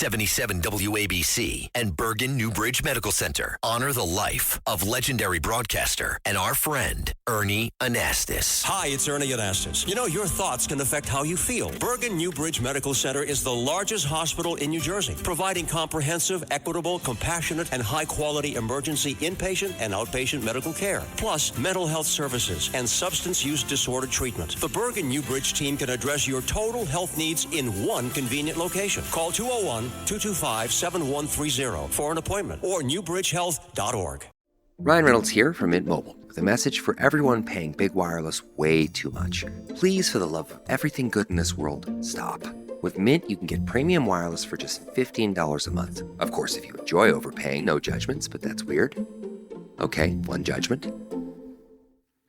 77 WABC and Bergen Newbridge Medical Center honor the life of legendary broadcaster and our friend, Ernie Anastas. Hi, it's Ernie Anastas. You know, your thoughts can affect how you feel. Bergen Newbridge Medical Center is the largest hospital in New Jersey, providing comprehensive, equitable, compassionate, and high-quality emergency inpatient and outpatient medical care, plus mental health services and substance use disorder treatment. The Bergen Newbridge team can address your total health needs in one convenient location. Call 201-225-7130 for an appointment or newbridgehealth.org. Ryan Reynolds here from Mint Mobile with a message for everyone paying big wireless way too much. Please, for the love of everything good in this world, stop. With Mint, you can get premium wireless for just $15 a month. Of course, if you enjoy overpaying, no judgments, but that's weird. Okay, one judgment.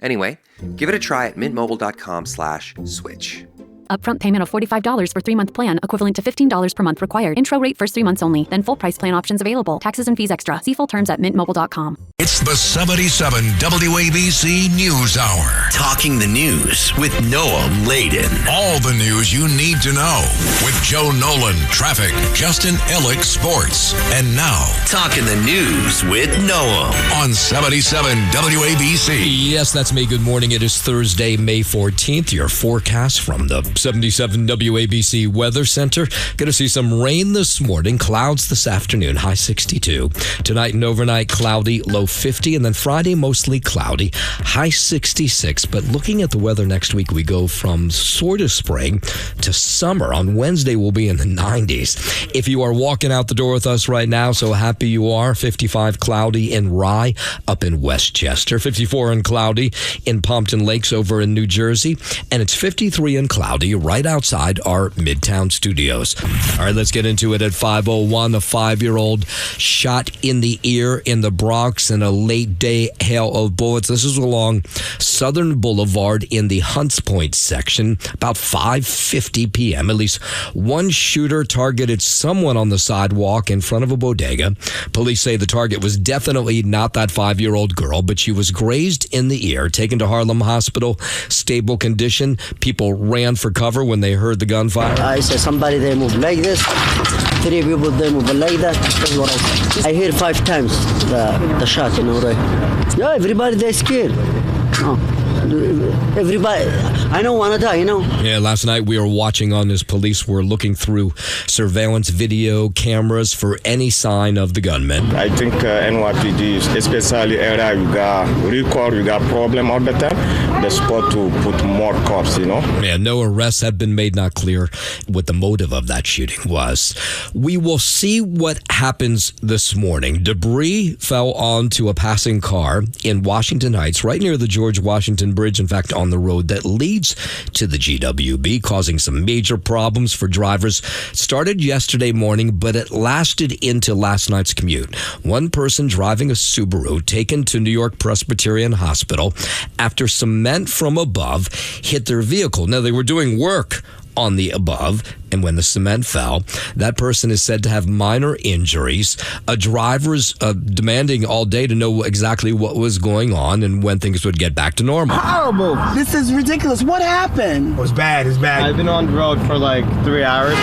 Anyway, give it a try at mintmobile.com/switch. Upfront payment of $45 for 3-month plan, equivalent to $15 per month required. Intro rate first 3 months only. Then full price plan options available. Taxes and fees extra. See full terms at mintmobile.com. It's the 77 WABC News Hour. Talking the news with Noah Layden. All the news you need to know with Joe Nolan, traffic, Justin Ellick, sports. And now, Talking the news with Noah on 77 WABC. Yes, that's me. Good morning. It is Thursday, May 14th. Your forecast from the 77 WABC Weather Center. Going to see some rain this morning, clouds this afternoon, high 62. Tonight and overnight, cloudy, low 50. And then Friday, mostly cloudy, high 66. But looking at the weather next week, we go from sort of spring to summer. On Wednesday, we'll be in the 90s. If you are walking out the door with us right now, so happy you are. 55 cloudy in Rye up in Westchester. 54 and cloudy in Pompton Lakes over in New Jersey. And it's 53 and cloudy right outside our Midtown studios. All right, let's get into it at 5:01. A 5-year-old shot in the ear in the Bronx in a late day hail of bullets. This is along Southern Boulevard in the Hunts Point section, about 5:50 p.m. At least one shooter targeted someone on the sidewalk in front of a bodega. Police say the target was definitely not that 5-year-old girl, but she was grazed in the ear, taken to Harlem Hospital, stable condition. People ran for cover when they heard the gunfire. I said somebody they move like this, 3 people they move like that. That's what I hear 5 times the shot, right? Yeah, everybody they scared. Oh. Everybody, I don't want to die, Yeah, last night we were watching on as police were looking through surveillance video cameras for any sign of the gunman. I think NYPD, especially area we got record, we got problem all the time. The spot to put more cops, Yeah, no arrests have been made, not clear what the motive of that shooting was. We will see what happens this morning. Debris fell onto a passing car in Washington Heights, right near the George Washington Bridge, in fact, on the road that leads to the GWB, causing some major problems for drivers. Started yesterday morning, but it lasted into last night's commute. One person driving a Subaru taken to New York Presbyterian Hospital after cement from above hit their vehicle. Now, they were doing work on the above, and when the cement fell, that person is said to have minor injuries. Drivers demanding all day to know exactly what was going on and when things would get back to normal. Horrible. This is ridiculous. What happened? It's bad. I've been on the road for like 3 hours.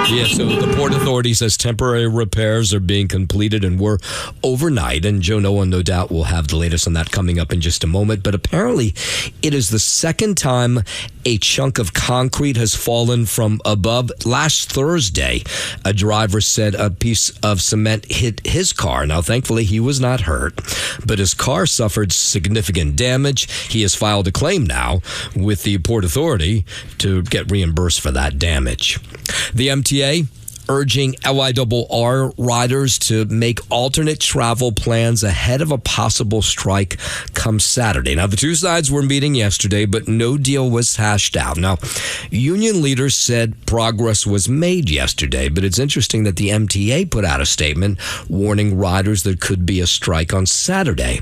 Yeah, so the Port Authority says temporary repairs are being completed and were overnight. And Joe Nolan, no doubt, will have the latest on that coming up in just a moment. But apparently, it is the second time a chunk of concrete has fallen from above. Last Thursday, a driver said a piece of cement hit his car. Now, thankfully, he was not hurt, but his car suffered significant damage. He has filed a claim now with the Port Authority to get reimbursed for that damage. The MTA urging LIRR riders to make alternate travel plans ahead of a possible strike come Saturday. Now, the two sides were meeting yesterday, but no deal was hashed out. Now, union leaders said progress was made yesterday, but it's interesting that the MTA put out a statement warning riders there could be a strike on Saturday.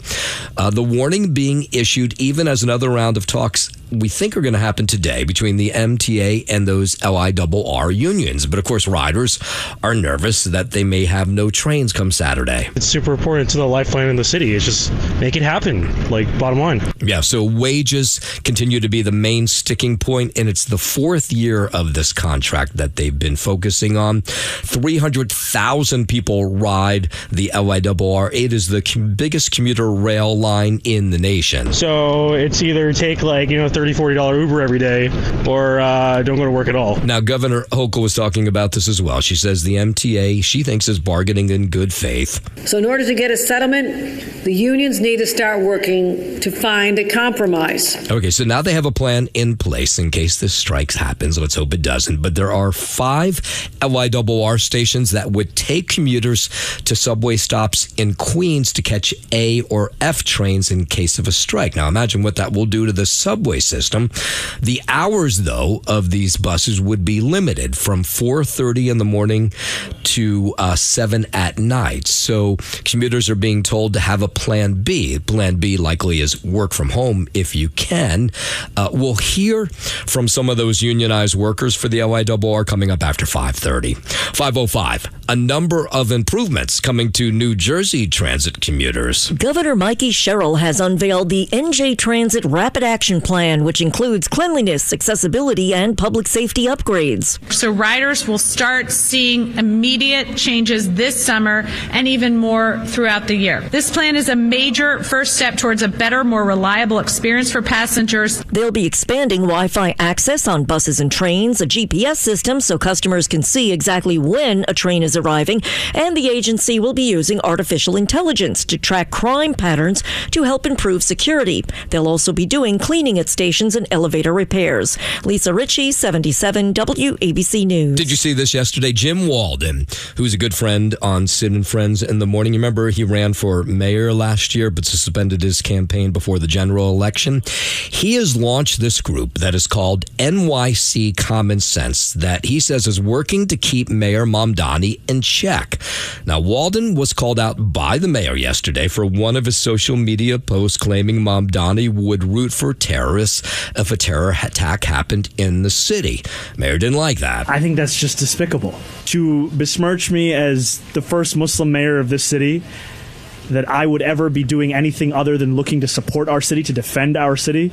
The warning being issued even as another round of talks we think are going to happen today between the MTA and those LIRR unions. But of course, riders commuters are nervous that they may have no trains come Saturday. It's super important to the lifeline in the city. It's just make it happen, like bottom line. Yeah, so wages continue to be the main sticking point, and it's the fourth year of this contract that they've been focusing on. 300,000 people ride the LIRR. It is the biggest commuter rail line in the nation. So it's either take $30, $40 Uber every day or don't go to work at all. Now, Governor Hochul was talking about this as well. She says the MTA, she thinks, is bargaining in good faith. So in order to get a settlement, the unions need to start working to find a compromise. Okay, so now they have a plan in place in case this strike happens. Let's hope it doesn't. But there are 5 LIRR stations that would take commuters to subway stops in Queens to catch A or F trains in case of a strike. Now, imagine what that will do to the subway system. The hours, though, of these buses would be limited from 4:30 in the morning to 7 at night. So commuters are being told to have a plan B. Plan B likely is work from home if you can. We'll hear from some of those unionized workers for the LIRR coming up after 5:30. 5:05, a number of improvements coming to New Jersey transit commuters. Governor Mikey Sherrill has unveiled the NJ Transit Rapid Action Plan, which includes cleanliness, accessibility, and public safety upgrades. So riders will start seeing immediate changes this summer and even more throughout the year. This plan is a major first step towards a better, more reliable experience for passengers. They'll be expanding Wi-Fi access on buses and trains, a GPS system so customers can see exactly when a train is arriving, and the agency will be using artificial intelligence to track crime patterns to help improve security. They'll also be doing cleaning at stations and elevator repairs. Lisa Ritchie, 77 WABC News. Did you see this yesterday? Jim Walden, who's a good friend on Sid and Friends in the Morning. You remember he ran for mayor last year but suspended his campaign before the general election. He has launched this group that is called NYC Common Sense that he says is working to keep Mayor Mamdani in check. Now, Walden was called out by the mayor yesterday for one of his social media posts claiming Mamdani would root for terrorists if a terror attack happened in the city. Mayor didn't like that. I think that's just despicable. To besmirch me as the first Muslim mayor of this city, that I would ever be doing anything other than looking to support our city, to defend our city,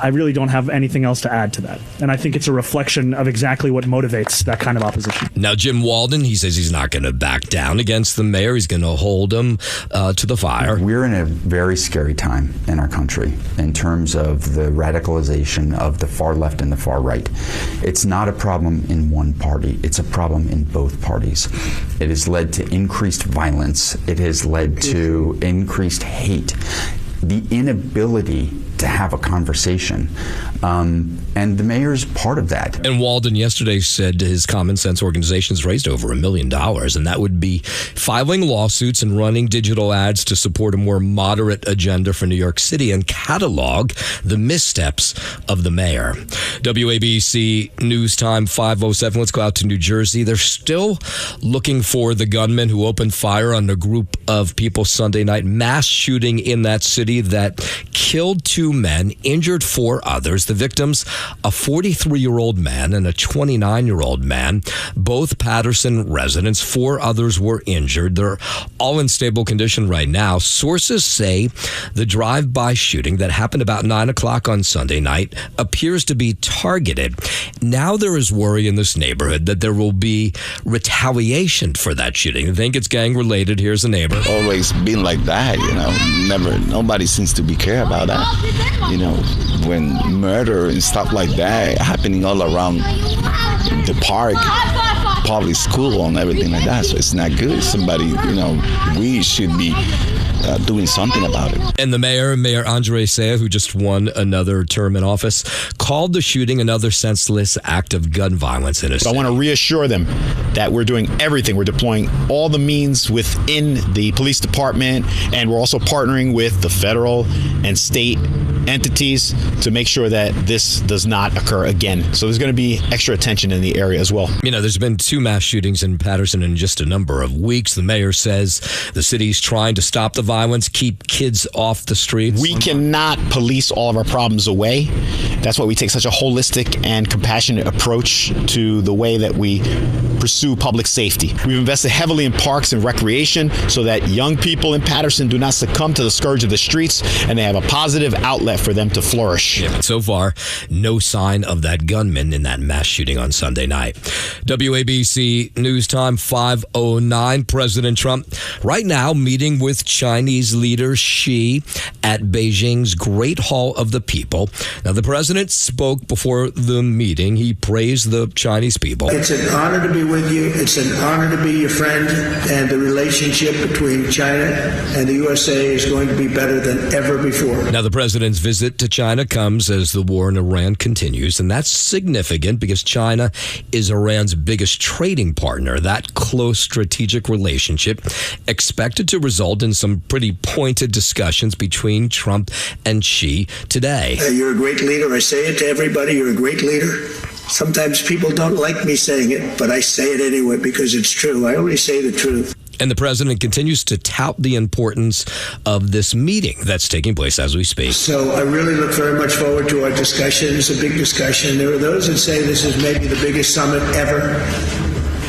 I really don't have anything else to add to that. And I think it's a reflection of exactly what motivates that kind of opposition. Now, Jim Walden, he says he's not going to back down against the mayor. He's going to hold him to the fire. We're in a very scary time in our country in terms of the radicalization of the far left and the far right. It's not a problem in one party. It's a problem in both parties. It has led to increased violence. It has led to increased hate. The inability to have a conversation. And the mayor's part of that. And Walden yesterday said his Common Sense organization's raised over $1 million, and that would be filing lawsuits and running digital ads to support a more moderate agenda for New York City and catalog the missteps of the mayor. WABC News Time 5:07. Let's go out to New Jersey. They're still looking for the gunman who opened fire on a group of people Sunday night. Mass shooting in that city that killed 2 men, injured 4 others. The victims, a 43-year-old man and a 29-year-old man, both Patterson residents. 4 others were injured. They're all in stable condition right now. Sources say the drive-by shooting that happened about 9 o'clock on Sunday night appears to be targeted. Now there is worry in this neighborhood that there will be retaliation for that shooting. I think it's gang-related. Here's a neighbor. Always been like that, nobody seems to be care about that. When murder and stuff like that happening all around the park, public school and everything like that. So it's not good. Somebody, we should be doing something about it. And the Mayor Andre Saya, who just won another term in office, called the shooting another senseless act of gun violence in a city. I want to reassure them that we're doing everything. We're deploying all the means within the police department, and we're also partnering with the federal and state entities to make sure that this does not occur again. So there's going to be extra attention in the area as well. There's been 2 mass shootings in Patterson in just a number of weeks. The mayor says the city's trying to stop the violence, keep kids off the streets. We cannot police all of our problems away. That's why we take such a holistic and compassionate approach to the way that we pursue public safety. We've invested heavily in parks and recreation so that young people in Patterson do not succumb to the scourge of the streets, and they have a positive outlet for them to flourish. Yeah, but so far, no sign of that gunman in that mass shooting on Sunday night. WABC News Time 5:09. President Trump right now meeting with Chinese leader Xi at Beijing's Great Hall of the People. Now, the president spoke before the meeting. He praised the Chinese people. It's an honor to be with you. It's an honor to be your friend. And the relationship between China and the USA is going to be better than ever before. Now, the president's visit to China comes as the war in Iran continues. And that's significant because China is Iran's biggest trading partner. That close strategic relationship expected to result in some pretty pointed discussions between Trump and Xi today. You're a great leader. I say it to everybody. You're a great leader. Sometimes people don't like me saying it, but I say it anyway because it's true. I only say the truth. And the president continues to tout the importance of this meeting that's taking place as we speak. So I really look very much forward to our discussion. It's a big discussion. There are those that say this is maybe the biggest summit ever.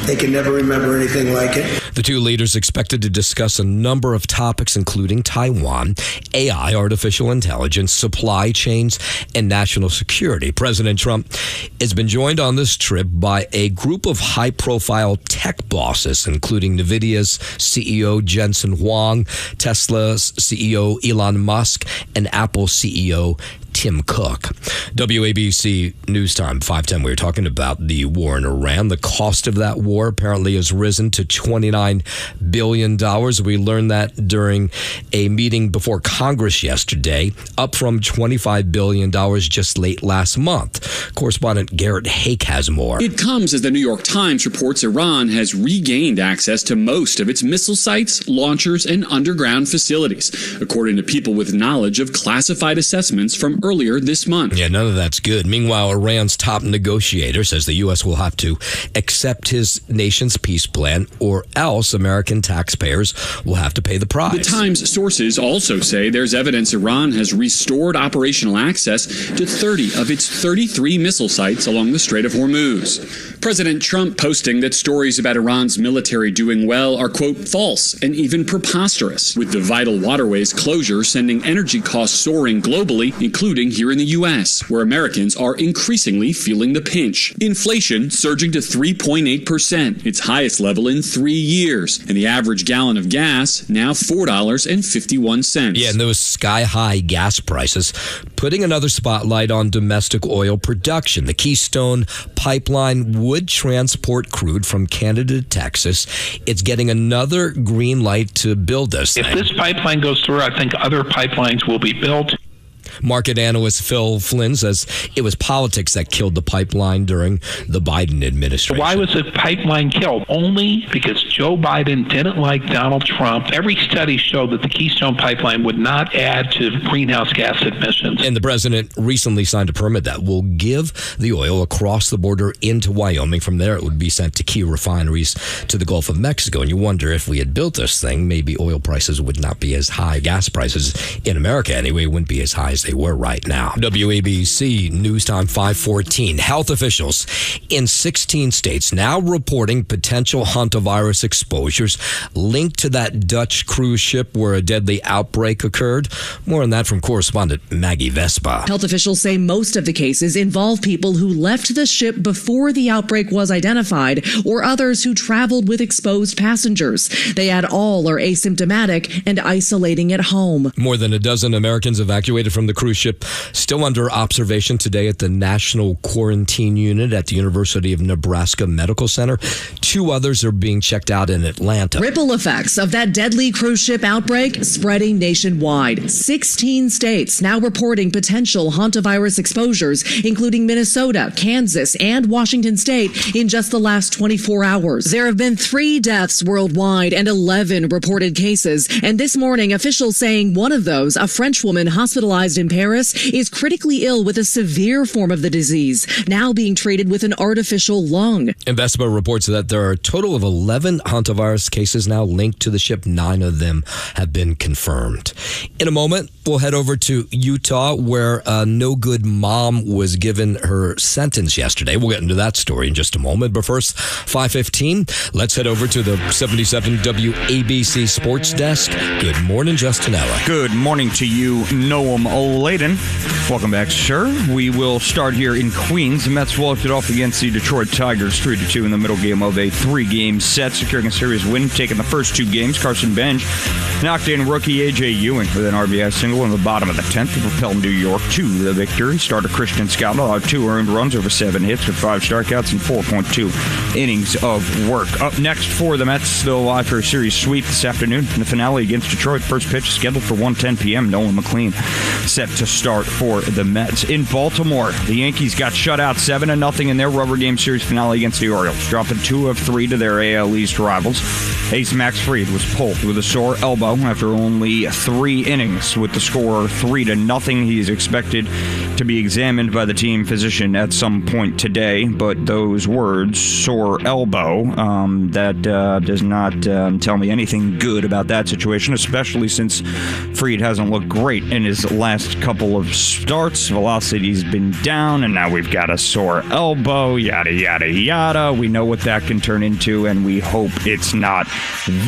They can never remember anything like it. The two leaders expected to discuss a number of topics, including Taiwan, AI, artificial intelligence, supply chains, and national security. President Trump has been joined on this trip by a group of high-profile tech bosses, including NVIDIA's CEO Jensen Huang, Tesla's CEO Elon Musk, and Apple CEO Tim Cook. WABC News Time 5:10. We were talking about the war in Iran. The cost of that war apparently has risen to $29 billion. We learned that during a meeting before Congress yesterday, up from $25 billion just late last month. Correspondent Garrett Hake has more. It comes as the New York Times reports Iran has regained access to most of its missile sites, launchers, and underground facilities, according to people with knowledge of classified assessments from earlier this month. Yeah, none of that's good. Meanwhile, Iran's top negotiator says the U.S. will have to accept his nation's peace plan, or else American taxpayers will have to pay the price. The Times sources also say there's evidence Iran has restored operational access to 30 of its 33 missile sites along the Strait of Hormuz. President Trump posting that stories about Iran's military doing well are, quote, false and even preposterous, with the vital waterways closure sending energy costs soaring globally, including here in the U.S., where Americans are increasingly feeling the pinch. Inflation surging to 3.8%, its highest level in 3 years, and the average gallon of gas now $4.51. Yeah, and those sky-high gas prices putting another spotlight on domestic oil production. The Keystone Pipeline would transport crude from Canada to Texas. It's getting another green light to build this thing. If this pipeline goes through, I think other pipelines will be built. Market analyst Phil Flynn says it was politics that killed the pipeline during the Biden administration. Why was the pipeline killed? Only because Joe Biden didn't like Donald Trump. Every study showed that the Keystone Pipeline would not add to greenhouse gas emissions. And the president recently signed a permit that will give the oil across the border into Wyoming. From there, it would be sent to key refineries to the Gulf of Mexico. And you wonder, if we had built this thing, maybe oil prices would not be as high. Gas prices in America, anyway, wouldn't be as high as they were right now. WABC News Time 5:14. Health officials in 16 states now reporting potential hantavirus exposures linked to that Dutch cruise ship where a deadly outbreak occurred. More on that from correspondent Maggie Vespa. Health officials say most of the cases involve people who left the ship before the outbreak was identified, or others who traveled with exposed passengers. They add all are asymptomatic and isolating at home. More than a dozen Americans evacuated from the cruise ship still under observation today at the National Quarantine Unit at the University of Nebraska Medical Center. 2 others are being checked out in Atlanta. Ripple effects of that deadly cruise ship outbreak spreading nationwide. 16 states now reporting potential hantavirus exposures, including Minnesota, Kansas, and Washington State in just the last 24 hours. There have been 3 deaths worldwide and 11 reported cases. And this morning, officials saying one of those, a French woman hospitalized hospitalized in Paris, is critically ill with a severe form of the disease, now being treated with an artificial lung. Investment reports that there are a total of 11 hantavirus cases now linked to the ship. 9 of them have been confirmed. In a moment, we'll head over to Utah, where a no-good mom was given her sentence yesterday. We'll get into that story in just a moment. But first, 5:15, let's head over to the 77 WABC Sports Desk. Good morning, Justin Ella. Good morning to you, Noam Oladen. Welcome back, sir. We will start here in Queens. The Mets walked it off against the Detroit Tigers 3-2 in the middle game of a 3-game set, securing a series win, taking the first 2 games. Carson Bench knocked in rookie A.J. Ewing with an RBI single in the bottom of the 10th to propel New York to the victory. Starter Christian Scott allowed 2 earned runs over 7 hits with 5 strikeouts and 4.2 innings of work. Up next for the Mets, they'll lie for a series sweep this afternoon in the finale against Detroit. First pitch scheduled for 1:10 p.m. Nolan McLean set to start for the Mets. In Baltimore, the Yankees got shut out 7-0 in their rubber game series finale against the Orioles, dropping 2 of 3 to their AL East rivals. Ace Max Fried was pulled with a sore elbow after only 3 innings. With the score 3-0, he is expected to be examined by the team physician at some point today. But those words, sore elbow, that does not tell me anything good about that situation, especially since Fried hasn't looked great in his last couple of starts. Velocity's been down, and now we've got a sore elbow, yada, yada, yada. We know what that can turn into, and we hope it's not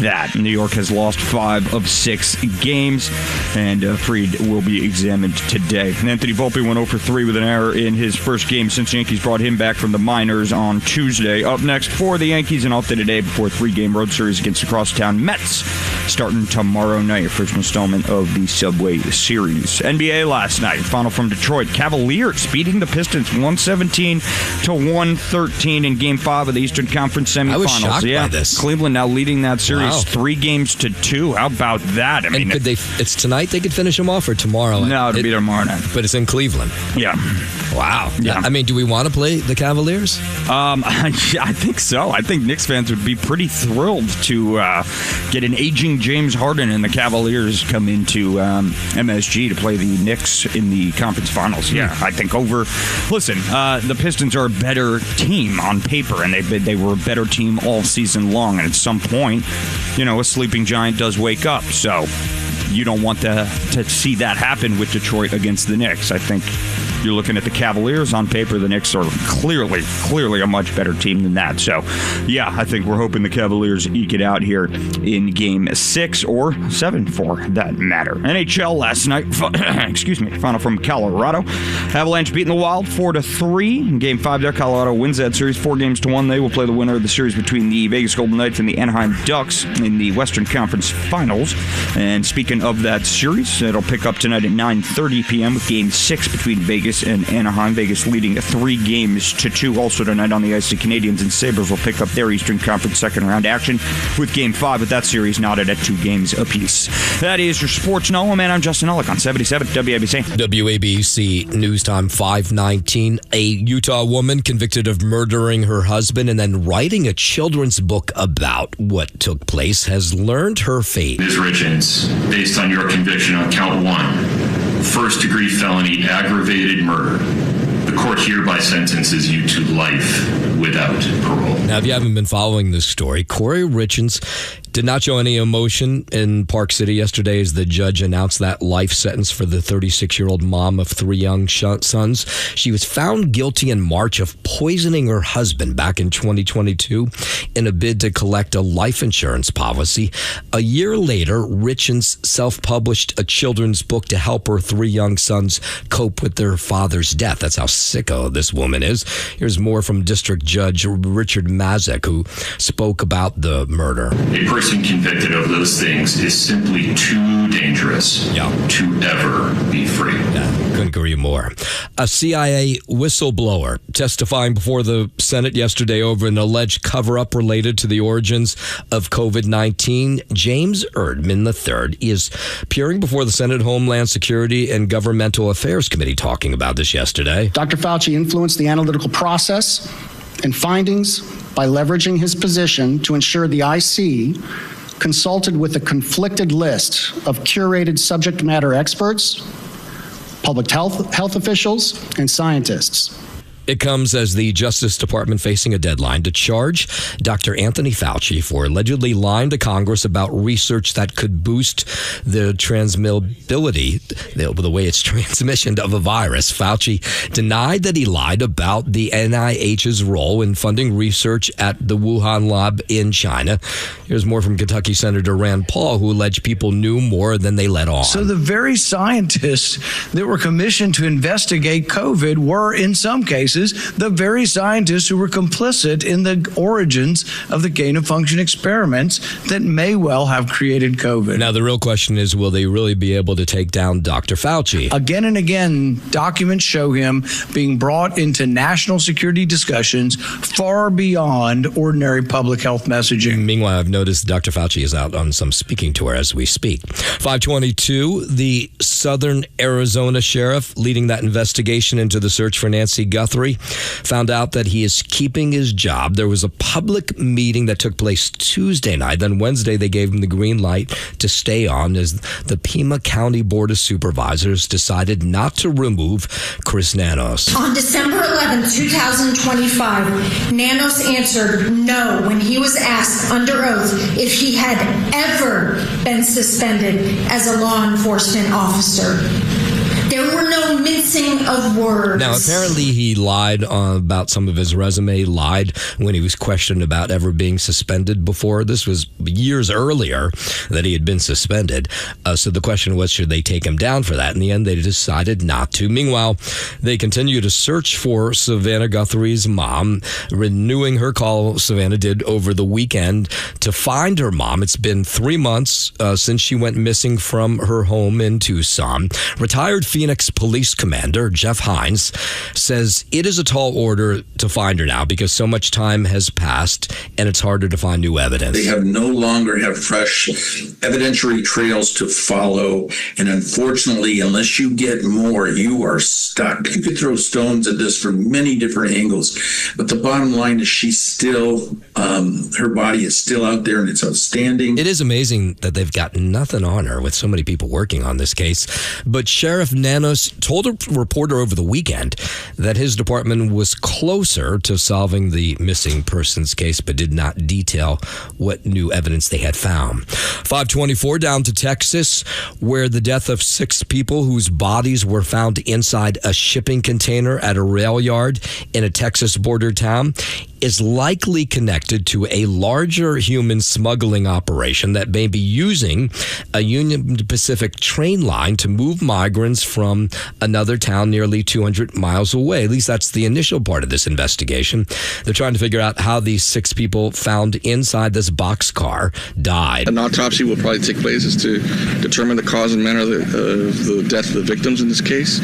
that. New York has lost 5 of 6 games, and Fried will be examined today. Anthony Volpe went 0 for 3 with an error in his first game since Yankees brought him back from the minors on Tuesday. Up next for the Yankees, an off day today before a 3-game road series against the crosstown Mets starting tomorrow night, first installment of the Subway Series. NBA last night, final from Detroit. Cavaliers beating the Pistons 117-113 in Game 5 of the Eastern Conference semifinals. I was shocked by this. Cleveland now leading that series 3-2. How about that? I mean, could it's tonight they could finish them off, or tomorrow? No, it'll be tomorrow night. But it's in Cleveland. Yeah. Wow. Yeah. I mean, do we want to play the Cavaliers? I think so. I think Knicks fans would be pretty thrilled to get an aging James Harden and the Cavaliers come into MSG to play the Knicks in the conference finals. Yeah, I think Listen, the Pistons are a better team on paper, and they were a better team all season long. And at some point, a sleeping giant does wake up. So you don't want to see that happen with Detroit against the Knicks. I think you're looking at the Cavaliers on paper. The Knicks are clearly a much better team than that. So, yeah, I think we're hoping the Cavaliers eke it out here in Game 6 or 7 for that matter. NHL last night, final from Colorado. Avalanche beating the Wild 4-3 in Game 5 there. Colorado wins that series 4-1. They will play the winner of the series between the Vegas Golden Knights and the Anaheim Ducks in the Western Conference Finals. And speaking of that series, it'll pick up tonight at 9:30 p.m. with Game 6 between Vegas and Anaheim. Vegas leading 3-2. Also tonight on the ice, the Canadiens and Sabres will pick up their Eastern Conference second round action with Game 5, with that series knotted at 2 games apiece. That is your Sports Noah, man. I'm Justin Ellick on 77 WABC. WABC News Time 5:19. A Utah woman convicted of murdering her husband and then writing a children's book about what took place has learned her fate. Ms. Richens, based on your conviction on count 1, first-degree felony aggravated murder, the court hereby sentences you to life without parole. Now, if you haven't been following this story, Corey Richens did not show any emotion in Park City yesterday as the judge announced that life sentence for the 36-year-old mom of 3 young sons. She was found guilty in March of poisoning her husband back in 2022 in a bid to collect a life insurance policy. A year later, Richens self-published a children's book to help her 3 young sons cope with their father's death. That's how sicko this woman is. Here's more from District Judge Richard Mazek, who spoke about the murder. A person convicted of those things is simply too dangerous to ever be free. Couldn't agree more. A CIA whistleblower testifying before the Senate yesterday over an alleged cover-up related to the origins of COVID-19. James Erdman III is appearing before the Senate Homeland Security and Governmental Affairs Committee talking about this yesterday. Dr. Fauci influenced the analytical process and findings by leveraging his position to ensure the IC consulted with a conflicted list of curated subject matter experts public health officials, and scientists. It comes as the Justice Department facing a deadline to charge Dr. Anthony Fauci for allegedly lying to Congress about research that could boost the transmissibility, the way it's transmission of a virus. Fauci denied that he lied about the NIH's role in funding research at the Wuhan lab in China. Here's more from Kentucky Senator Rand Paul, who alleged people knew more than they let on. So the very scientists that were commissioned to investigate COVID were, in some cases, the very scientists who were complicit in the origins of the gain-of-function experiments that may well have created COVID. Now, the real question is, will they really be able to take down Dr. Fauci? Again and again, documents show him being brought into national security discussions far beyond ordinary public health messaging. Meanwhile, I've noticed Dr. Fauci is out on some speaking tour as we speak. 522, the Southern Arizona sheriff leading that investigation into the search for Nancy Guthrie found out that he is keeping his job. There was a public meeting that took place Tuesday night. Then Wednesday, they gave him the green light to stay on as the Pima County Board of Supervisors decided not to remove Chris Nanos. On December 11, 2025, Nanos answered no when he was asked under oath if he had ever been suspended as a law enforcement officer. There were no mincing of words. Now, apparently he lied about some of his resume, lied when he was questioned about ever being suspended before. This was years earlier that he had been suspended. So the question was, should they take him down for that? In the end, they decided not to. Meanwhile, they continue to search for Savannah Guthrie's mom, renewing her call Savannah did over the weekend to find her mom. It's been 3 months since she went missing from her home in Tucson. Retired Phoenix Police Commander Jeff Hines says it is a tall order to find her now because so much time has passed and it's harder to find new evidence. They no longer have fresh evidentiary trails to follow, and unfortunately, unless you get more, you are stuck. You could throw stones at this from many different angles, but the bottom line is she's still, her body is still out there and it's outstanding. It is amazing that they've got nothing on her with so many people working on this case, but Sheriff Nanos told a reporter over the weekend that his department was closer to solving the missing persons case, but did not detail what new evidence they had found. 524 down to Texas, where the death of 6 people whose bodies were found inside a shipping container at a rail yard in a Texas border town is likely connected to a larger human smuggling operation that may be using a Union Pacific train line to move migrants from another town nearly 200 miles away. At least that's the initial part of this investigation. They're trying to figure out how these 6 people found inside this boxcar died. An autopsy will probably take place is to determine the cause and manner of the death of the victims in this case.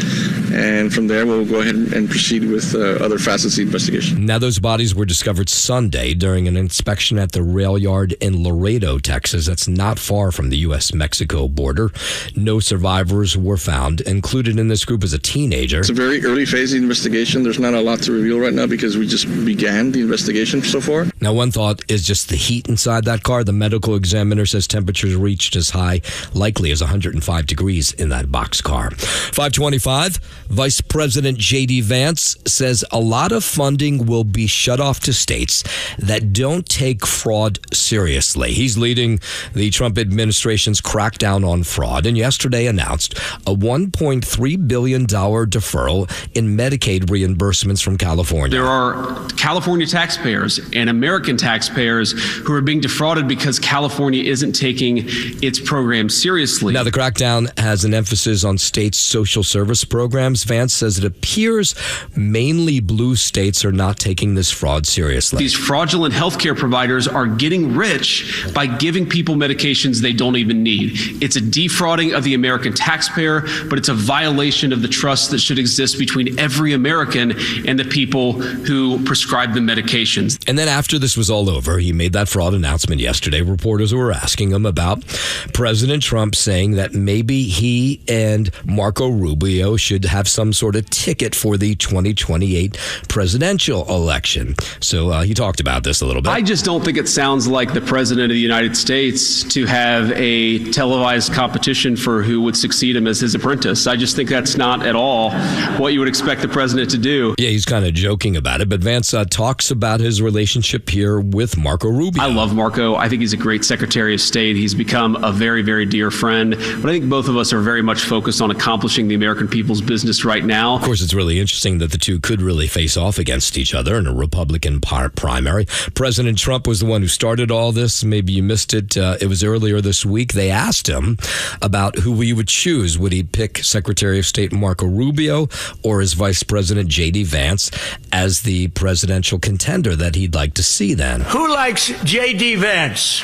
And from there, we'll go ahead and proceed with other facets of the investigation. Now, those bodies were discovered Sunday during an inspection at the rail yard in Laredo, Texas. That's not far from the U.S.-Mexico border. No survivors were found. Included in this group is a teenager. It's a very early phase of the investigation. There's not a lot to reveal right now because we just began the investigation so far. Now, one thought is just the heat inside that car. The medical examiner says temperatures reached as high, likely as 105 degrees in that boxcar. 525, Vice President J.D. Vance says a lot of funding will be shut off to states that don't take fraud seriously. He's leading the Trump administration's crackdown on fraud and yesterday announced a $1.3 billion deferral in Medicaid reimbursements from California. There are California taxpayers and American taxpayers who are being defrauded because California isn't taking its program seriously. Now, the crackdown has an emphasis on states' social service programs. Vance says it appears mainly blue states are not taking this fraud seriously. These fraudulent healthcare providers are getting rich by giving people medications they don't even need. It's a defrauding of the American taxpayer, but it's a violation of the trust that should exist between every American and the people who prescribe the medications. And then after this was all over, he made that fraud announcement yesterday. Reporters were asking him about President Trump saying that maybe he and Marco Rubio should have have some sort of ticket for the 2028 presidential election. So he talked about this a little bit. I just don't think it sounds like the president of the United States to have a televised competition for who would succeed him as his apprentice. I just think that's not at all what you would expect the president to do. Yeah, he's kind of joking about it, but Vance talks about his relationship here with Marco Rubio. I love Marco. I think he's a great Secretary of State. He's become a very, very dear friend. But I think both of us are very much focused on accomplishing the American people's business right now. Of course, it's really interesting that the two could really face off against each other in a Republican primary. President Trump was the one who started all this. Maybe you missed it. It was earlier this week. They asked him about who he would choose. Would he pick Secretary of State Marco Rubio or his Vice President J.D. Vance as the presidential contender that he'd like to see then? Who likes J.D. Vance?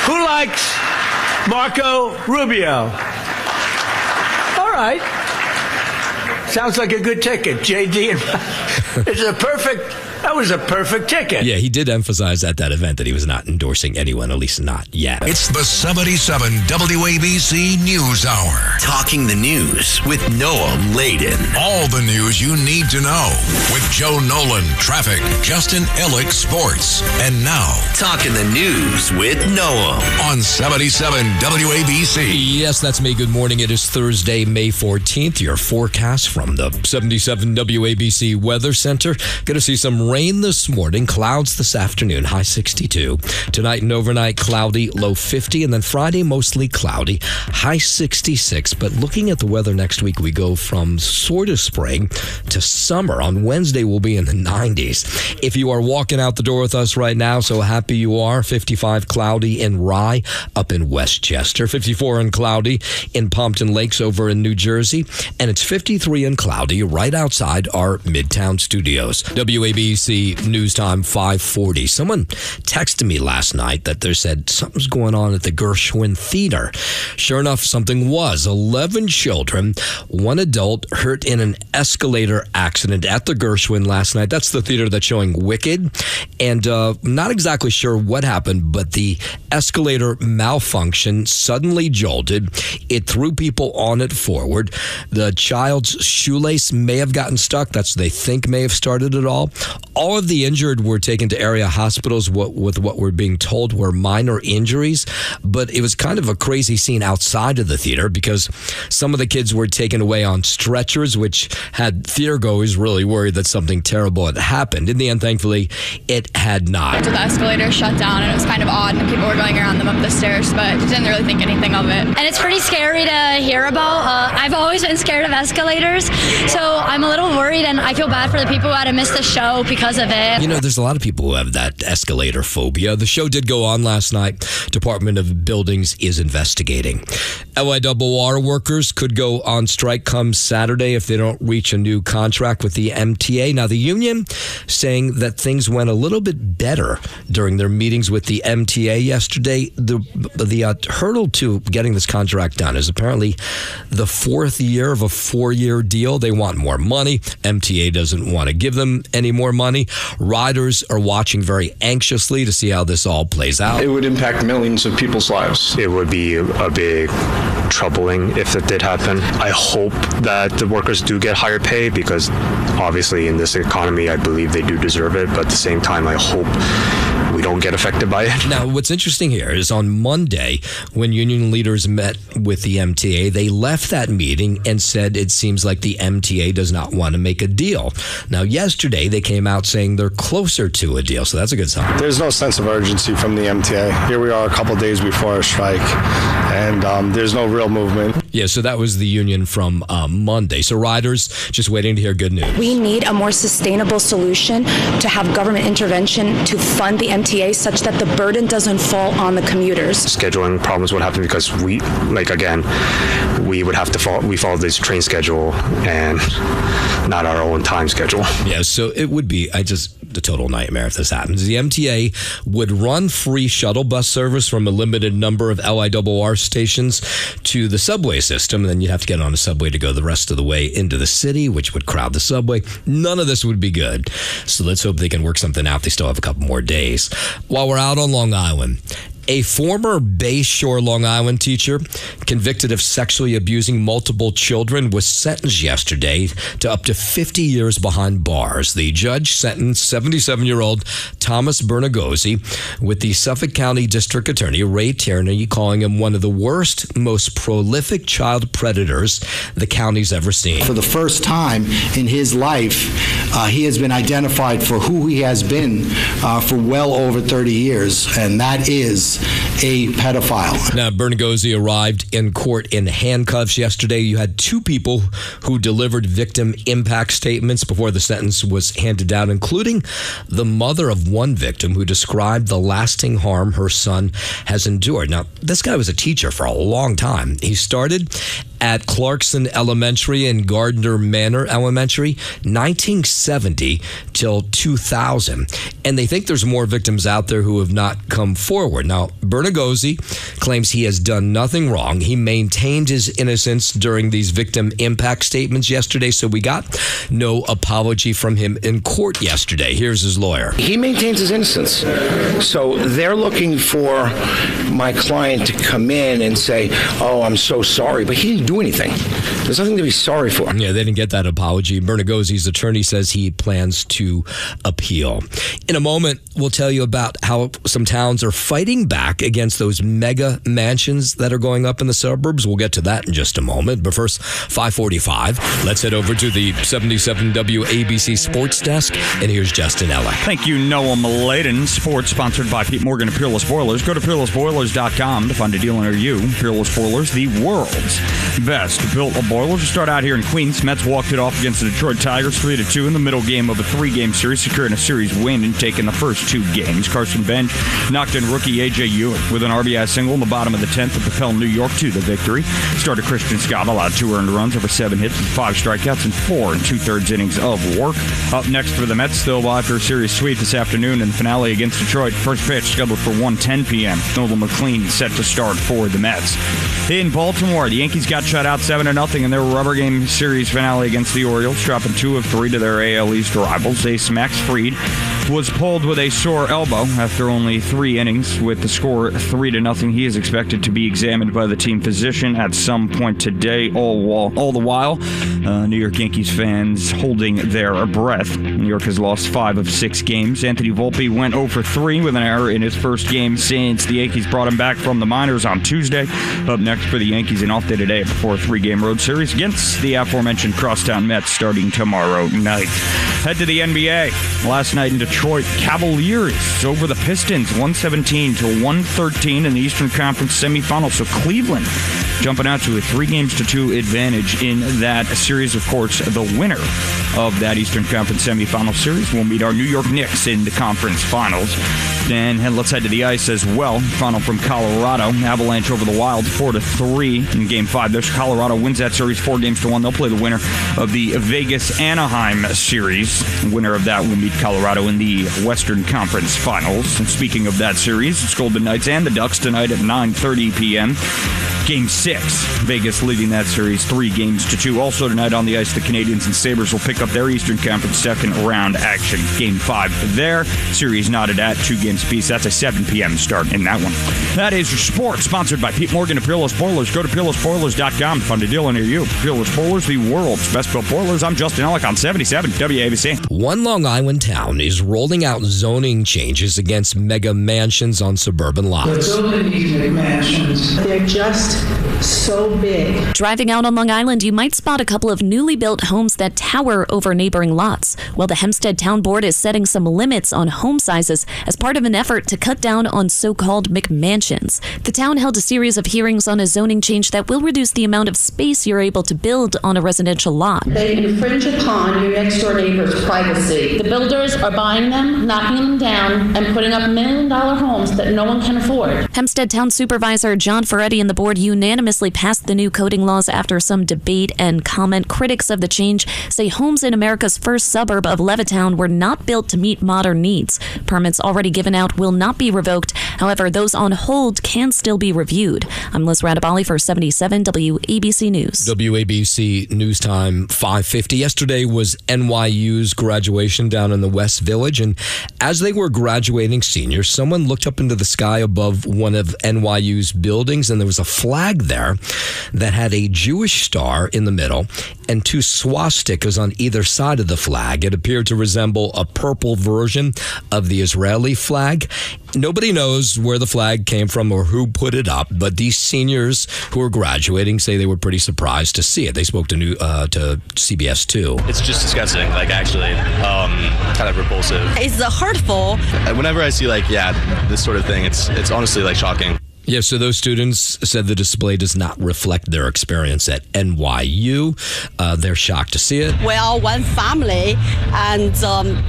Who likes Marco Rubio? All right. Sounds like a good ticket. J.D. That was a perfect ticket. Yeah, he did emphasize at that event that he was not endorsing anyone, at least not yet. It's the 77 WABC News Hour. Talking the news with Noam Laden. All the news you need to know with Joe Nolan, traffic, Justin Ellick, sports. And now, Talking the news with Noam on 77 WABC. Yes, that's me. Good morning. It is Thursday, May 14th. Your forecast from the 77 WABC Weather Center. Going to see some rain this morning, clouds this afternoon, high 62. Tonight and overnight, cloudy, low 50. And then Friday, mostly cloudy, high 66. But looking at the weather next week, we go from sort of spring to summer. On Wednesday, we'll be in the 90s. If you are walking out the door with us right now, so happy you are. 55 cloudy in Rye up in Westchester. 54 and cloudy in Pompton Lakes over in New Jersey. And it's 53 and cloudy right outside our Midtown studios. WABC News Time 540. Someone texted me last night that they said something's going on at the Gershwin Theater. Sure enough, something was. 11 children, one adult hurt in an escalator accident at the Gershwin last night. That's the theater that's showing Wicked. And not exactly sure what happened, but the escalator malfunction suddenly jolted. It threw people on it forward. The child's shoelace may have gotten stuck. That's what they think may have started it all. All of the injured were taken to area hospitals with what we're being told were minor injuries, but it was kind of a crazy scene outside of the theater because some of the kids were taken away on stretchers, which had theatergoers really worried that something terrible had happened. In the end, thankfully, it had not. The escalator shut down and it was kind of odd and people were going around them up the stairs, but didn't really think anything of it. And it's pretty scary to hear about. I've always been scared of escalators, so I'm a little worried and I feel bad for the people who had to miss the show because of it. You know, there's a lot of people who have that escalator phobia. The show did go on last night. Department of Buildings is investigating. LIRR workers could go on strike come Saturday if they don't reach a new contract with the MTA. Now, the union saying that things went a little bit better during their meetings with the MTA yesterday. The hurdle to getting this contract done is apparently the fourth year of a 4-year deal. They want more money. MTA doesn't want to give them any more money. Riders are watching very anxiously to see how this all plays out. It would impact millions of people's lives. It would be a big troubling if it did happen. I hope that the workers do get higher pay because obviously in this economy, I believe they do deserve it. But at the same time, I hope we don't get affected by it. Now, what's interesting here is on Monday, when union leaders met with the MTA, they left that meeting and said it seems like the MTA does not want to make a deal. Now, yesterday, they came out saying they're closer to a deal, so that's a good sign. There's no sense of urgency from the MTA. Here we are a couple days before a strike, and there's no real movement. Yeah, so that was the union from Monday. So riders just waiting to hear good news. We need a more sustainable solution to have government intervention to fund the MTA such that the burden doesn't fall on the commuters. Scheduling problems would happen because we would have to follow this train schedule and not our own time schedule. Yeah, so it would be the total nightmare if this happens. The MTA would run free shuttle bus service from a limited number of LIRR stations to the subway system, and then you'd have to get on a subway to go the rest of the way into the city, which would crowd the subway. None of this would be good. So let's hope they can work something out. They still have a couple more days. While we're out on Long Island, A former Bayshore, Long Island teacher convicted of sexually abusing multiple children was sentenced yesterday to up to 50 years behind bars. The judge sentenced 77-year-old Thomas Bernagozzi, with the Suffolk County District Attorney Ray Tierney calling him one of the worst, most prolific child predators the county's ever seen. For the first time in his life, he has been identified for who he has been for well over 30 years, and that is a pedophile. Now, Bernagozzi arrived in court in handcuffs yesterday. You had two people who delivered victim impact statements before the sentence was handed down, including the mother of one victim who described the lasting harm her son has endured. Now, this guy was a teacher for a long time. He started at Clarkson Elementary and Gardner Manor Elementary, 1970 till 2000. And they think there's more victims out there who have not come forward. Now, Bernagozzi claims he has done nothing wrong. He maintained his innocence during these victim impact statements yesterday, so we got no apology from him in court yesterday. Here's his lawyer. He maintains his innocence. So they're looking for my client to come in and say, oh, I'm so sorry, but he didn't do anything. There's nothing to be sorry for. Yeah, they didn't get that apology. Bernagozzi's attorney says he plans to appeal. In a moment, we'll tell you about how some towns are fighting back against those mega mansions that are going up in the suburbs. We'll get to that in just a moment. But first, 5:45. Let's head over to the 77 WABC Sports Desk, and here's Justin Ellick. Thank you, Noah Maladen. Sports sponsored by Pete Morgan of Peerless Boilers. Go to peerlessboilers.com to find a deal near you. Peerless Boilers, the world's best built boilers. We'll start out here in Queens. Mets walked it off against the Detroit Tigers 3-2 in the middle game of a 3-game series, securing a series win and taking the first 2 games. Carson Bench knocked in rookie A.J. Ewing with an RBI single in the bottom of the 10th to propel New York to the victory. Starter Christian Scott allowed 2 earned runs over 7 hits with 5 strikeouts and 4 2/3 innings of work. Up next for the Mets, they'll buy for a series sweep this afternoon in the finale against Detroit. First pitch scheduled for 1:10 p.m. Nolan McLean set to start for the Mets. In Baltimore, the Yankees got shut out 7-0 in their rubber game series finale against the Orioles, dropping 2 of 3 to their AL East rivals. Ace Max Fried was pulled with a sore elbow after only 3 innings. With the score 3-0, he is expected to be examined by the team physician at some point today. All the while, New York Yankees fans holding their breath. New York has lost 5 of 6 games. Anthony Volpe went 0 for 3 with an error in his first game since the Yankees brought him back from the minors on Tuesday. Up next for the Yankees, an off day today before a 3-game road series against the aforementioned Crosstown Mets starting tomorrow night. Head to the NBA. Last night in Detroit, Cavaliers over the Pistons, 117-113 in the Eastern Conference semifinals. So Cleveland jumping out to a 3-2 advantage in that series. Of course, the winner of that Eastern Conference semifinal series will meet our New York Knicks in the conference finals. And let's head to the ice as well. Final from Colorado. Avalanche over the Wild 4-3 in Game 5. There's Colorado wins that series 4-1. They'll play the winner of the Vegas-Anaheim series. The winner of that will meet Colorado in the Western Conference Finals. And speaking of that series, it's Golden Knights and the Ducks tonight at 9:30 p.m. Game 6, Vegas leading that series 3-2. Also tonight on the ice, the Canadiens and Sabres will pick up their Eastern Conference second round action. Game 5 there. Series knotted at 2 games apiece. That's a 7 p.m. start in that one. That is your sports, sponsored by Pete Morgan of Peerless Boilers. Go to peerlessboilers.com to find a deal near you. Peerless Boilers, the world's best built boilers. I'm Justin Ellick on 77 WABC. One Long Island town is rolling out zoning changes against mega mansions on suburban lots. They're building these mansions. They're just so big. Driving out on Long Island, you might spot a couple of newly built homes that tower over neighboring lots. Well, the Hempstead Town Board is setting some limits on home sizes as part of an effort to cut down on so-called McMansions. The town held a series of hearings on a zoning change that will reduce the amount of space you're able to build on a residential lot. They infringe upon your next-door neighbor's privacy. The builders are buying them, knocking them down, and putting up $1 million homes that no one can afford. Hempstead Town Supervisor John Ferretti and the board unanimously passed the new coding laws after some debate and comment. Critics of the change say homes in America's first suburb of Levittown were not built to meet modern needs. Permits already given out will not be revoked. However, those on hold can still be reviewed. I'm Liz Radabali for 77 WABC News. WABC News Time 5:50. Yesterday was NYU's graduation down in the West Village, and as they were graduating seniors, someone looked up into the sky above one of NYU's buildings, and there was a flag there that had a Jewish star in the middle and two swastikas on either side of the flag. It appeared to resemble a purple version of the Israeli flag. Nobody knows where the flag came from or who put it up, but these seniors who are graduating say they were pretty surprised to see it. They spoke to CBS 2. It's just disgusting, actually, kind of repulsive. It's hurtful. Whenever I see, this sort of thing, it's honestly, shocking. Yeah, so those students said the display does not reflect their experience at NYU. They're shocked to see it. We are one family, and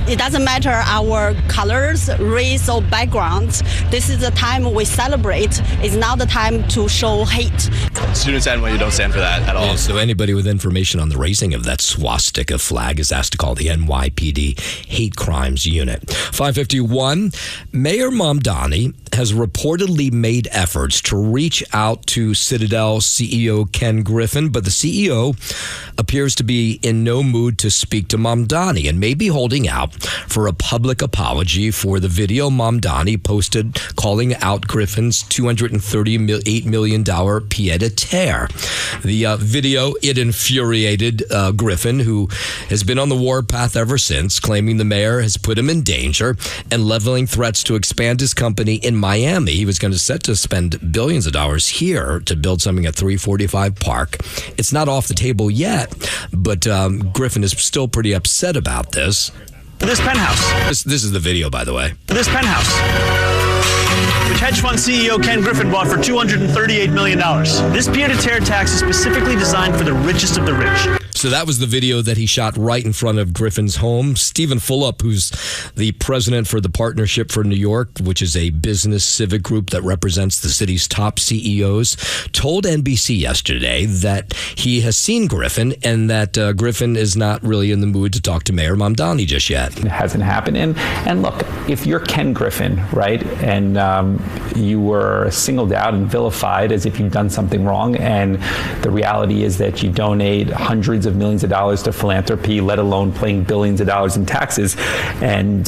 it doesn't matter our colors, race, or backgrounds. This is the time we celebrate. It's not the time to show hate. Students at NYU don't stand for that at all. Yeah, so anybody with information on the raising of that swastika flag is asked to call the NYPD Hate Crimes Unit. 5:51, Mayor Mamdani has reportedly made efforts to reach out to Citadel CEO Ken Griffin, but the CEO appears to be in no mood to speak to Mamdani and may be holding out for a public apology for the video Mamdani posted calling out Griffin's $238 million pied-à-terre. The video, it infuriated Griffin, who has been on the warpath ever since, claiming the mayor has put him in danger and leveling threats to expand his company in Miami. He was going to set to spend billions of dollars here to build something at 345 Park. It's not off the table yet, but Griffin is still pretty upset about this. This penthouse. This is the video, by the way. This penthouse, which hedge fund CEO Ken Griffin bought for $238 million. This pied-à-terre tax is specifically designed for the richest of the rich. So that was the video that he shot right in front of Griffin's home. Stephen Fulop, who's the president for the Partnership for New York, which is a business civic group that represents the city's top CEOs, told NBC yesterday that he has seen Griffin and that Griffin is not really in the mood to talk to Mayor Mamdani just yet. It hasn't happened. And look, if you're Ken Griffin, right, and you were singled out and vilified as if you've done something wrong, and the reality is that you donate hundreds of millions of dollars to philanthropy, let alone paying billions of dollars in taxes, and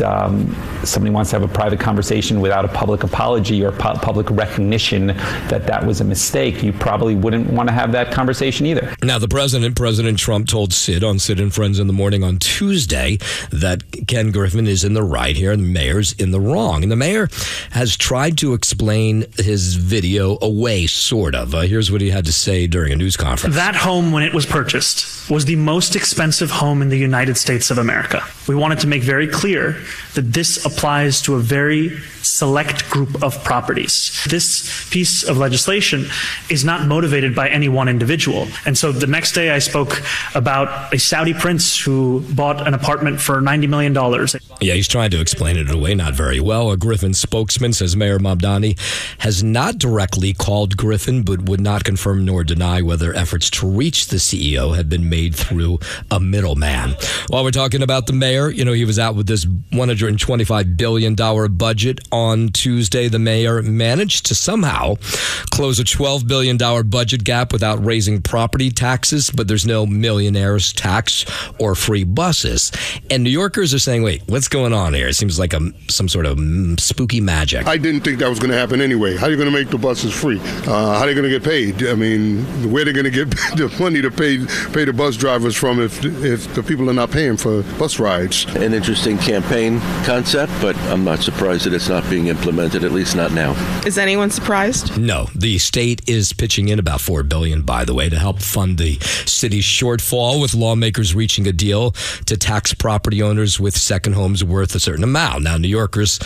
somebody wants to have a private conversation without a public apology or public recognition that was a mistake, you probably wouldn't want to have that conversation either. Now, President Trump told Sid on Sid and Friends in the Morning on Tuesday that Ken Griffin is in the right here and the mayor's in the wrong. And the mayor has tried to explain his video away, sort of. Here's what he had to say during a news conference. That home, when it was purchased, was the most expensive home in the United States of America. We wanted to make very clear that this applies to a very select group of properties. This piece of legislation is not motivated by any one individual. And so the next day I spoke about a Saudi prince who bought an apartment for $90 million. Yeah, he's trying to explain it away, not very well. A Griffin spokesman says Mayor Mamdani has not directly called Griffin, but would not confirm nor deny whether efforts to reach the CEO had been made through a middleman. While we're talking about the mayor, he was out with this $125 billion budget on Tuesday. The mayor managed to somehow close a $12 billion budget gap without raising property taxes, but there's no millionaires tax or free buses. And New Yorkers are saying, wait, what's going on here? It seems like some sort of spooky magic. I didn't think that was going to happen anyway. How are you going to make the buses free? How are they going to get paid? I mean, where are they going to get the money to pay the bus drivers from if the people are not paying for bus rides? An interesting campaign concept, but I'm not surprised that it's not being implemented, at least not now. Is anyone surprised? No. The state is pitching in about $4 billion, by the way, to help fund the city's shortfall, with lawmakers reaching a deal to tax property owners with second homes worth a certain amount. Now, New Yorkers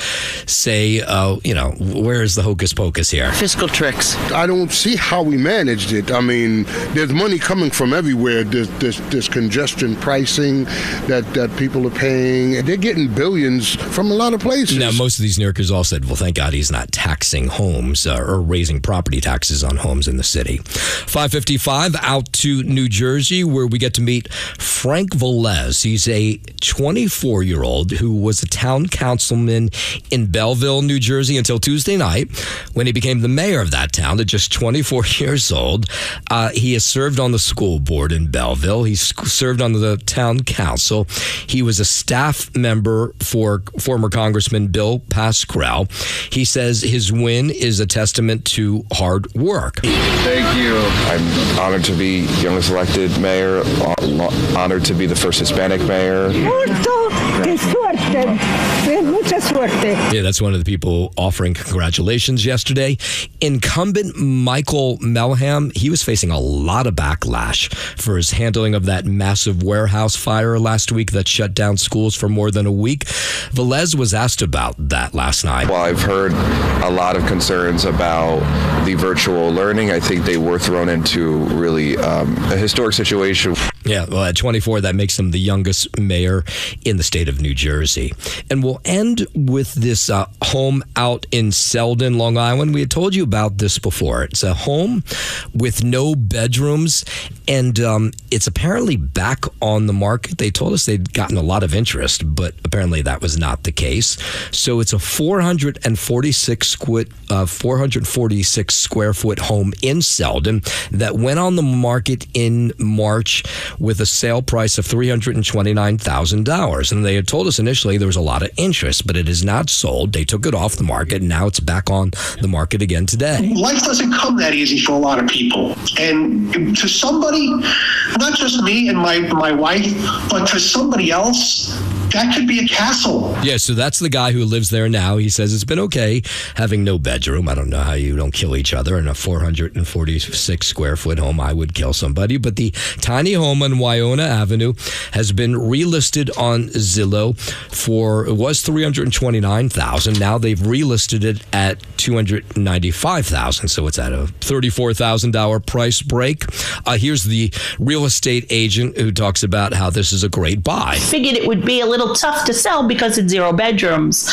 say, where is the hocus pocus here? Fiscal tricks. I don't see how we managed it. I mean, there's money coming from everywhere. There's this congestion pricing that people are paying. And they're getting billions from a lot of places. Now, most of these New Yorkers all said, well, thank God he's not taxing homes or raising property taxes on homes in the city. 5:55 out to New Jersey, where we get to meet Frank Velez. He's a 24-year-old who was a town councilman in Belleville, New Jersey until Tuesday night when he became the mayor of that town at just 24 years old. He has served on the school board in Belleville. He's served on the town council. He was a staff member for former Congressman Bill Pascrell. He says his win is a testament to hard work. Thank you. I'm honored to be youngest elected mayor, honored to be the first Hispanic mayor. Yeah, that's one of the people offering congratulations yesterday. Incumbent Michael Melham, he was facing a lot of backlash for his handling of that massive warehouse fire last week that shut down schools for more than a week. Velez was asked about that last night. Well, I've heard a lot of concerns about the virtual learning. I think they were thrown into really a historic situation. Yeah, well, at 24, that makes him the youngest mayor in the state of New Jersey. And we'll end with this home out in Selden, Long Island. We had told you about this before. It's a home with no bedrooms, and it's apparently back on the market. They told us they'd gotten a lot of interest, but apparently that was not the case. So it's a 446 square foot home in Selden that went on the market in March with a sale price of $329,000. And they had told us initially there was a lot of interest, but it is not sold. They took it off the market, and now it's back on the market again today. Life doesn't come that easy for a lot of people. And to somebody, not just me and my wife, but to somebody else, that could be a castle. Yeah, so that's the guy who lives there now. He says it's been okay having no bedroom. I don't know how you don't kill each other in a 446 square foot home. I would kill somebody. But the tiny home on Waiona Avenue has been relisted on Zillow it was $329,000. Now they've relisted it at $295,000. So it's at a $34,000 price break. Here's the real estate agent who talks about how this is a great buy. Figured it would be a little tough to sell because it's 0 bedrooms,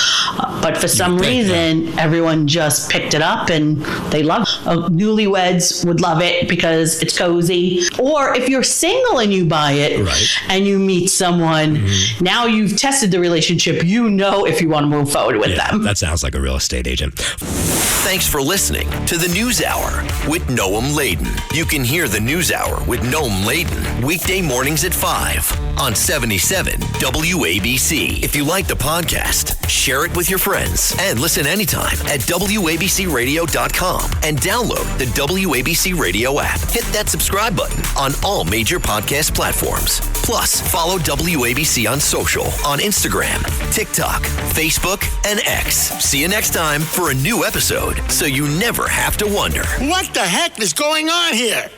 but for some reason everyone just picked it up and they love it. Newlyweds would love it because it's cozy. Or if you're single and you buy it and you meet someone, now you've tested the relationship, you know if you want to move forward with them. That sounds like a real estate agent. Thanks for listening to the News Hour with Noam Laden. You can hear the News Hour with Noam Laden weekday mornings at 5 on 77 WABC. If you like the podcast, share it with your friends and listen anytime at WABCRadio.com and download the WABC Radio app. Hit that subscribe button on all major podcast platforms. Plus, follow WABC on social on Instagram, TikTok, Facebook, and X. See you next time for a new episode so you never have to wonder. What the heck is going on here?